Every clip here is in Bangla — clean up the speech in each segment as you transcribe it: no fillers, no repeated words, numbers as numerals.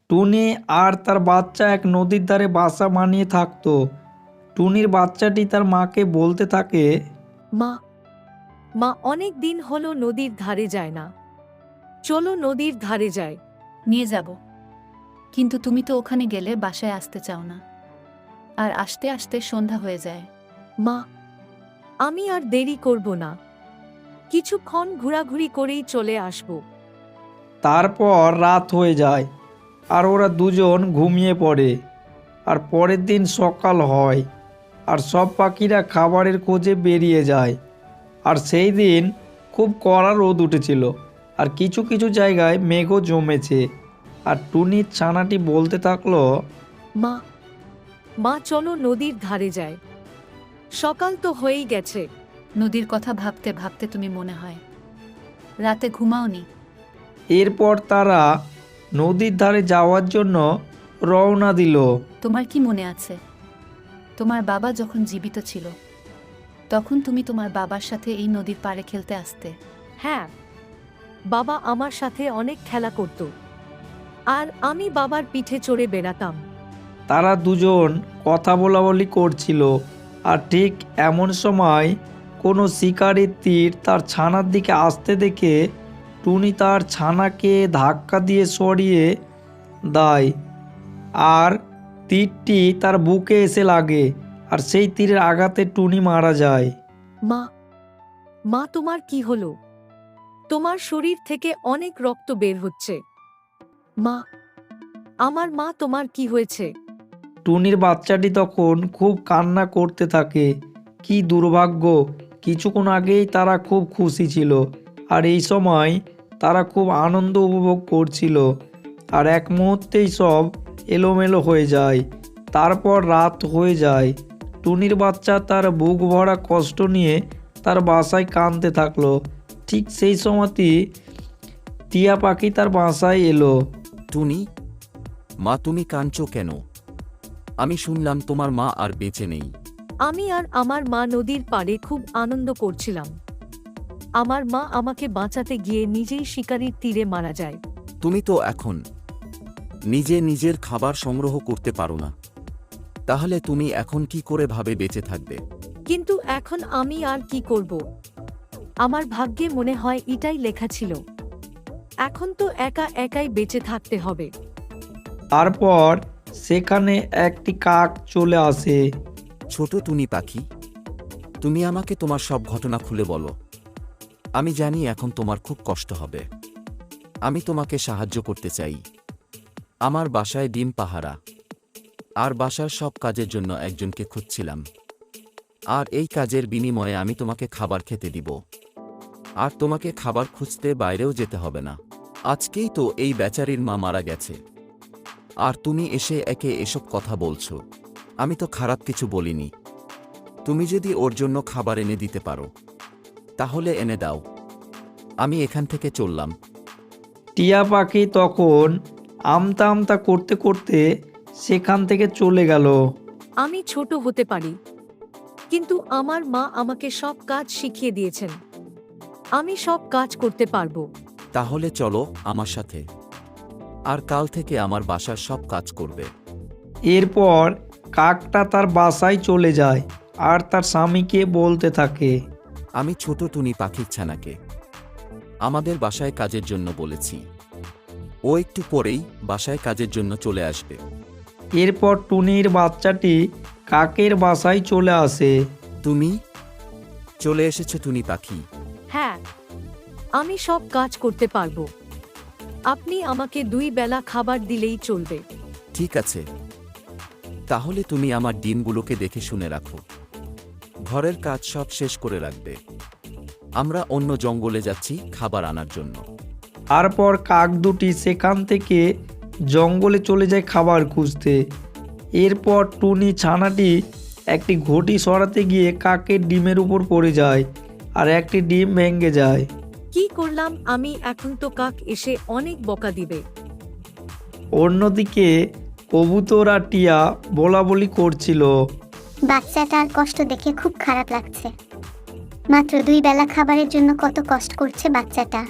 টুনি আর তার বাচ্চা এক নদীর ধারে বাসা বানিয়ে থাকতো। টুনির বাচ্চাটি তার মাকে বলতে থাকে, মা মা অনেক দিন হলো নদীর ধারে যায় না, চলো নদীর ধারে যায়। নিয়ে যাব, কিন্তু তুমি তো ওখানে গেলে বাসায় আসতে চাও না, আর আসতে আসতে সন্ধ্যা হয়ে যায়। মা আমি আর দেরি করব না, কিছুক্ষণ ঘোরাঘুরি করেই চলে আসব। তারপর রাত হয়ে যায় আর ওরা দুজন ঘুমিয়ে পড়ে। আর পরের দিন সকাল হয় আর সব পাখিরা খাবারের খোঁজে বেরিয়ে যায়। আর সেই দিন খুব কড়া রোদ উঠেছিল আর কিছু কিছু জায়গায় মেঘও জমেছে। আর টুনির ছানাটি বলতে থাকলো, মা মা চলো নদীর ধারে যায়, সকাল তো হয়েই গেছে। নদীর কথা ভাবতে ভাবতে তুমি মনে হয় রাতে ঘুমাওনি। এরপর তারা নদীর ধারে যাওয়ার জন্য রওনা দিল। তোমার কি মনে আছে, তোমার বাবা যখন জীবিত ছিল তখন তুমি তোমার বাবার সাথে এই নদীর পাড়ে খেলতে আসতে? হ্যাঁ, বাবা আমার সাথে অনেক খেলা করত, আর আমি বাবার পিঠে চড়ে বেড়াতাম। তারা দুজন কথা বলাবলি করছিল আর ঠিক এমন সময় কোনো শিকারির তীর তার ছানার দিকে আসতে দেখে টুনি তার ছানাকে ধাক্কা দিয়ে সরিয়ে দেয় আর তীরটি তার বুকে এসে লাগে আর সেই তীরের আঘাতে টুনি মারা যায়। মা মা তোমার কি হলো? তোমার শরীর থেকে অনেক রক্ত বের হচ্ছে। মা আমার মা, তোমার কি হয়েছে? টুনির বাচ্চাটি তখন খুব কান্না করতে থাকে। কি দুর্ভাগ্য, কিছুক্ষণ আগেই তারা খুব খুশি ছিল আর এই সময় তারা খুব আনন্দ উপভোগ করছিল, আর এক মুহূর্তেই সব এলোমেলো হয়ে যায়। তারপর রাত হয়ে যায়। টুনির বাচ্চা তার বুক ভরা কষ্ট নিয়ে তার বাসায় কাঁদতে থাকলো। ঠিক সেই সময়তেই টিয়া পাখি তার বাসায় এলো। টুনি, মা তুমি কাঁদছো কেন? আমি শুনলাম তোমার মা আর বেঁচে নেই। আমি আর আমার মা নদীর পাড়ে খুব আনন্দ করছিলাম। আমার মা আমাকে বাঁচাতে গিয়ে নিজেই শিকারির তীরে মারা যায়। তুমি তো এখন নিজে নিজের খাবার সংগ্রহ করতে পারো না, তাহলে তুমি এখন কি করে ভাবে বেঁচে থাকবে? কিন্তু এখন আমি আর কি করব? আমার ভাগ্যে মনে হয় এটাই লেখা ছিল। এখন তো একা একাই বেঁচে থাকতে হবে। তারপর সেখানে একটি কাক চলে আসে। ছোট টুনি পাখি, তুমি আমাকে তোমার সব ঘটনা খুলে বলো। আমি জানি এখন তোমার খুব কষ্ট হবে। আমি তোমাকে সাহায্য করতে চাই। আমার বাসায় ডিম পাহারা আর বাসার সব কাজের জন্য একজনকে খুঁজছিলাম, আর এই কাজের বিনিময়ে আমি তোমাকে খাবার খেতে দিব। আর তোমাকে খাবার খুঁজতে বাইরেও যেতে হবে না। আজকেই তো এই বেচারির মা মারা গেছে, আর তুমি এসে একে এসব কথা বলছো। আমি তো খারাপ কিছু বলিনি। তুমি যদি ওর জন্য খাবার এনে দিতে পারো তাহলে এনে দাও। আমি এখান থেকে চললাম। টিয়া পাখি তখন আমতা আমতা করতে করতে সেখান থেকে চলে গেল। আমি ছোট হতে পারি, কিন্তু আমার মা আমাকে সব কাজ শিখিয়ে দিয়েছেন। আমি সব কাজ করতে পারবো। তাহলে চলো আমার সাথে, আর কাল থেকে আমার বাসার সব কাজ করবে। এরপর কাকটা তার বাসায় চলে যায় আর তার স্বামীকে বলতে থাকে, আমি ছোট টুনি পাখির ছানাকে আমাদের বাসায় কাজের জন্য বলেছি। ও একটু পরেই বাসায় কাজের জন্য চলে আসবে। এরপর টুনির বাচ্চাটি কাকের বাসায় চলে আসে। তুমি চলে এসেছো টুনি পাখি? হ্যাঁ, আমি সব কাজ করতে পারবো। আপনি আমাকে 2 বেলা খাবার দিলেই চলবে। ঠিক আছে, তাহলে তুমি আমার ডিমগুলোকে দেখে শুনে রাখো। ঘরের কাজ সব শেষ করে রাখবে। আমরা অন্য জঙ্গলে যাচ্ছি খাবার আনার জন্য। তারপর কাক দুটি সেখান থেকে জঙ্গলে চলে যায় খাবার খুঁজতে। এরপর টুনি ছানাটি একটি ঘটি সরাতে গিয়ে কাকের ডিমের উপর পড়ে যায় আর একটি ডিম ভেঙে যায়। কি করলাম আমি? এখন তো কাক এসে অনেক বকা দিবে। অন্যদিকে কবুতর আর টিয়া বলাবলি করছিল, বাচ্চাটার কষ্ট দেখে খুব খারাপ লাগছে। মাত্র 2 বেলা খাবারের জন্য কত কষ্ট করছে বাচ্চাটা।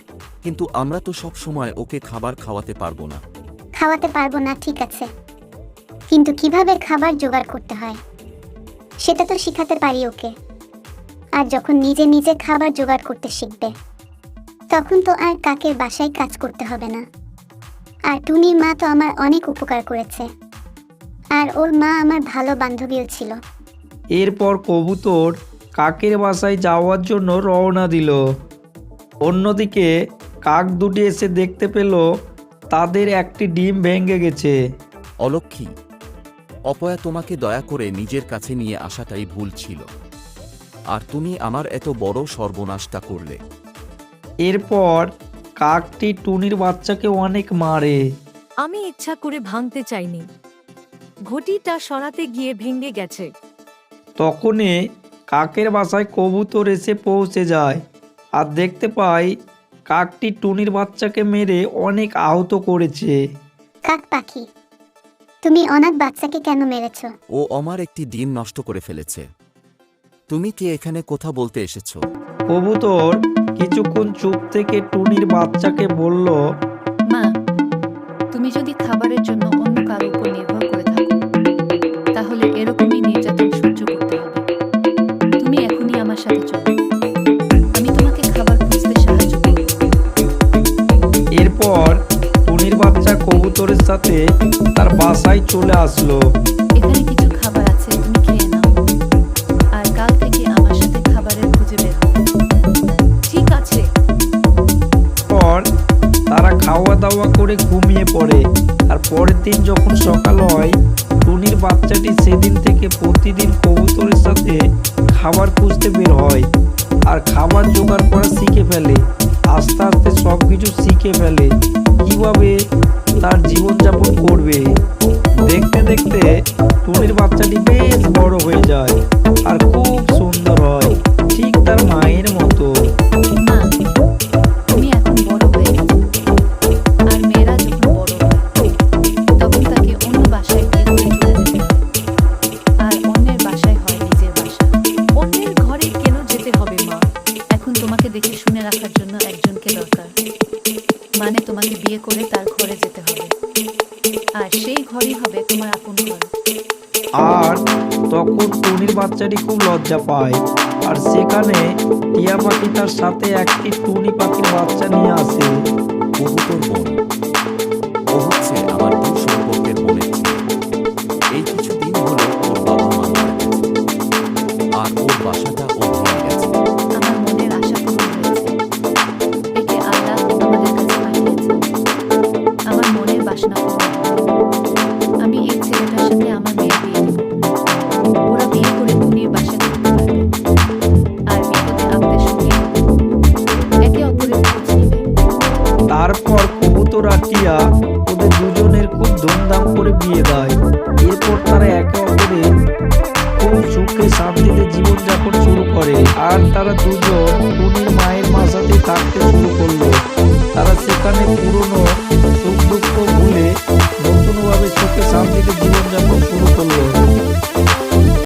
কিন্তু আমরা তো সব সময় ওকে খাবার খাওয়াতে পারবো না। খাওয়াতে পারবো না, ঠিক আছে, কিন্তু কিভাবে খাবার জোগাড় করতে হয় সেটা তো শিখাতে পারি ওকে। আর যখন নিজে নিজে খাবার জোগাড় করতে শিখবে তখন তো আর কাকের বাসায় কাজ করতে হবে না। আর টুনির মা তো আমার অনেক উপকার করেছে, আর ওর মা আমার ভালো বান্ধবীও ছিল। এরপর কবুতর কাকের বাসায় যাওয়ার জন্য রওনা দিল। অন্যদিকে কাক দুটি এসে দেখতে পেল তাদের একটি ডিম ভেঙে গেছে। অলক্ষী, অপয়া তোমাকে দয়া করে নিজের কাছে নিয়ে আসাটাই ভুল ছিল, আর তুমি আমার এত বড় সর্বনাশটা করলে। এরপর কাকটি টুনির বাচ্চাকে অনেক মারে। আমি ইচ্ছা করে ভাঙতে চাইনি, ঘটিটা সরাতে গিয়ে ভেঙে গেছে। তখনই কাকের বাসায় কবুতর এসে পৌঁছে যায় আর দেখতে পায় কাকটি টুনির বাচ্চাকে মেরে অনেক আহত করেছে। কাক পাখি, তুমি অনাথ বাচ্চাকে কেন মেরেছো? ও আমার একটি ডিম নষ্ট করে ফেলেছে। তুমি কি এখানে কথা বলতে এসেছো? কবুতর কিছুক্ষণ চুপ থেকে টুনির বাচ্চাকে বলল, মা, তুমি যদি খাবারের জন্য অন্য কারোর উপর নির্ভর করে থাকো তাহলে এরকমই নির্যাতন সহ্য করতে হবে। তুমি এখনই আমার সাথে চলো, আমি তোমাকে খাবার খুঁজতে সাহায্য করব। এরপর টুনির বাচ্চা কবুতরের সাথে তার বাসায় চলে আসলো। এখানে কিছু খাবার আছে, তুমি খেয়ে নাও, আর কাল থেকে আমার সাথে খাবারের খুঁজে বের হবে। ঠিক আছে। পর তারা খাওয়া দাওয়া করে ঘুমিয়ে পড়ে। আর পরের দিন যখন সকাল হয়, টুনির বাচ্চাটি সেদিন থেকে প্রতিদিন কবুতরের সাথে খাবার খুঁজতে বের হয় আর খাবার জোগাড় করা শিখে ফেলে। আস্তে আস্তে সব কিছু শিখে ফেলে কিভাবে তার জীবনযাপন করবে। দেখতে দেখতে টুনির বাচ্চাটি বেশ বড় হয়ে যায় আর খুব সুন্দর হয়, ঠিক তার মায়ের মতো। মা, তুমি এখন বড় হয়ে গেছো, আর মেয়েরা যখন বড় হয় তখন তাকে অন্য বাসায় বিয়ে করে চলে যেতে হয়, আর অন্যের বাসায় হয় নিজের বাসা। অন্যের ঘরে কেন যেতে হবে মা? এখন তোমাকে দেখে শুনে রাখার জন্য একজনকে দরকার, মানে তোমাকে বিয়ে করে তার ঘরে যেতে হবে, আর সেই ঘরই হবে তোমার আপন ঘর। আর তখন টুনির বাচ্চাটি খুব লজ্জা পায় আর সেখানে টিয়া পাখি তার সাথে একটি টুনি পাখির বাচ্চা নিয়ে আসে। কবুতর বোন, ও হচ্ছে আমার দূর সম্পর্কের বোনের ছেলে। এই কিছুদিন হলো ওর বাবা মা মারা গেছে, আর ওর বাসাটা ও ভেঙে গেছে। আমার মনের আশা পূরণ হয়েছে, একে আল্লাহ আমাদের কাছে পাঠিয়েছে। আমার মনের বাসনা পূরণ হবে। আমি এই ছেলেটার সাথে আমার মেয়ের বিয়ে দেব। ওরা বিয়ে করে টুনির বাসায় থাকতে পারবে, আর বিপদে আপদে সুখী হবে, একে অপরের খোঁজ নেবে। তারপর কবুতর আর টিয়া ওদের দুজনের খুব ধুমধাম করে বিয়ে দেয়। এরপর তারা একে অপরের খুব সুখে শান্তিতে জীবনযাপন শুরু করে। আর তারা দুজন টুনির মায়ের বাসাতে থাকতে শুরু করলো। তারা সেখানে পুরনো